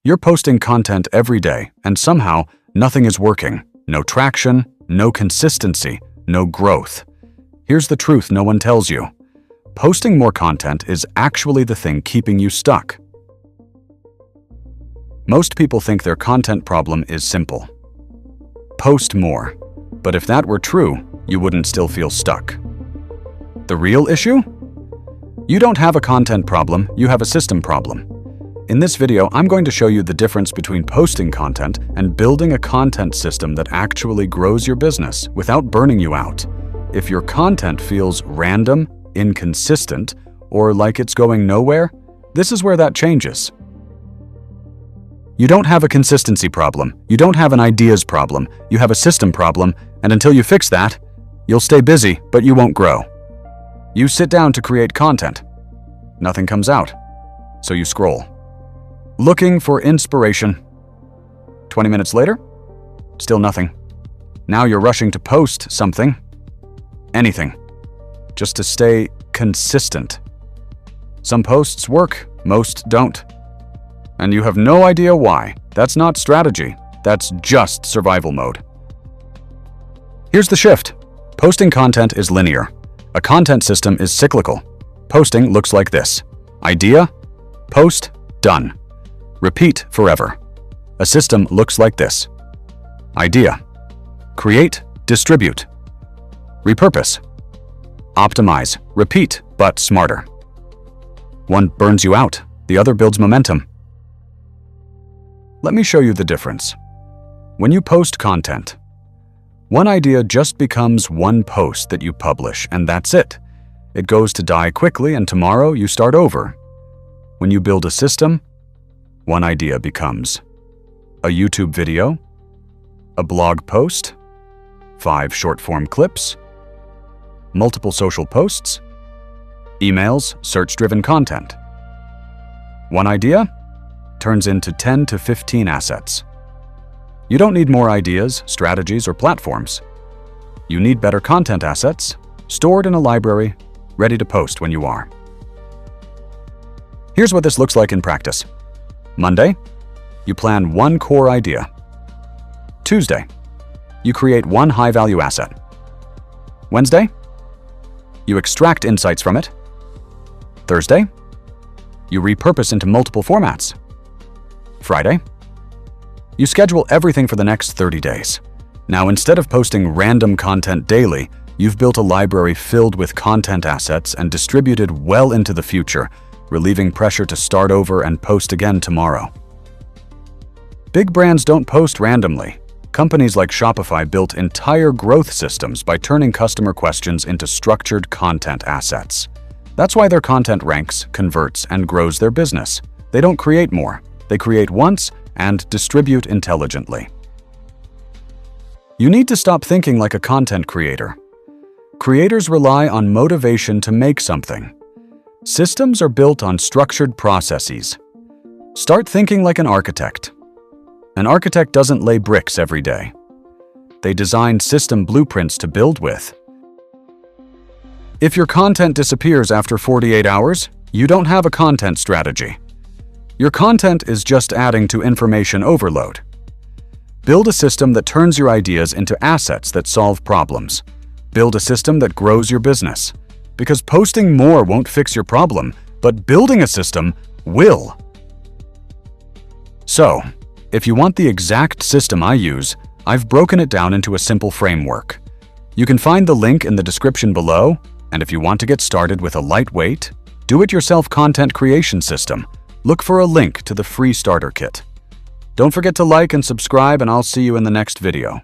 You're posting content every day, and somehow nothing is working. No traction, no consistency, no growth. Here's the truth no one tells you. Posting more content is actually the thing keeping you stuck. Most people think their content problem is simple. Post more. But if that were true, you wouldn't still feel stuck. The real issue? You don't have a content problem, you have a system problem. In this video, I'm going to show you the difference between posting content and building a content system that actually grows your business without burning you out. If your content feels random, inconsistent, or like it's going nowhere, this is where that changes. You don't have a consistency problem, you don't have an ideas problem, you have a system problem, and until you fix that, you'll stay busy, but you won't grow. You sit down to create content. Nothing comes out, so you scroll. Looking for inspiration. 20 minutes later, still nothing. Now you're rushing to post something, anything, just to stay consistent. Some posts work, most don't. And you have no idea why. That's not strategy. That's just survival mode. Here's the shift. Posting content is linear. A content system is cyclical. Posting looks like this. Idea, post, done. Repeat forever. A system looks like this. Idea, create, distribute. Repurpose, optimize, repeat, but smarter. One burns you out, the other builds momentum. Let me show you the difference. When you post content, one idea just becomes one post that you publish, and that's it. It goes to die quickly, and tomorrow you start over. When you build a system, one idea becomes a YouTube video, a blog post, 5 short-form clips, multiple social posts, emails, search-driven content. One idea turns into 10 to 15 assets. You don't need more ideas, strategies, or platforms. You need better content assets, stored in a library, ready to post when you are. Here's what this looks like in practice. Monday, you plan one core idea. Tuesday, you create one high-value asset. Wednesday, you extract insights from it. Thursday, you repurpose into multiple formats. Friday, you schedule everything for the next 30 days. Now, instead of posting random content daily, you've built a library filled with content assets and distributed well into the future, relieving pressure to start over and post again tomorrow. Big brands don't post randomly. Companies like Shopify built entire growth systems by turning customer questions into structured content assets. That's why their content ranks, converts, and grows their business. They don't create more. They create once and distribute intelligently. You need to stop thinking like a content creator. Creators rely on motivation to make something. Systems are built on structured processes. Start thinking like an architect. An architect doesn't lay bricks every day. They design system blueprints to build with. If your content disappears after 48 hours, you don't have a content strategy. Your content is just adding to information overload. Build a system that turns your ideas into assets that solve problems. Build a system that grows your business. Because posting more won't fix your problem, but building a system will. So, if you want the exact system I use, I've broken it down into a simple framework. You can find the link in the description below, and if you want to get started with a lightweight, do-it-yourself content creation system, look for a link to the free starter kit. Don't forget to like and subscribe, and I'll see you in the next video.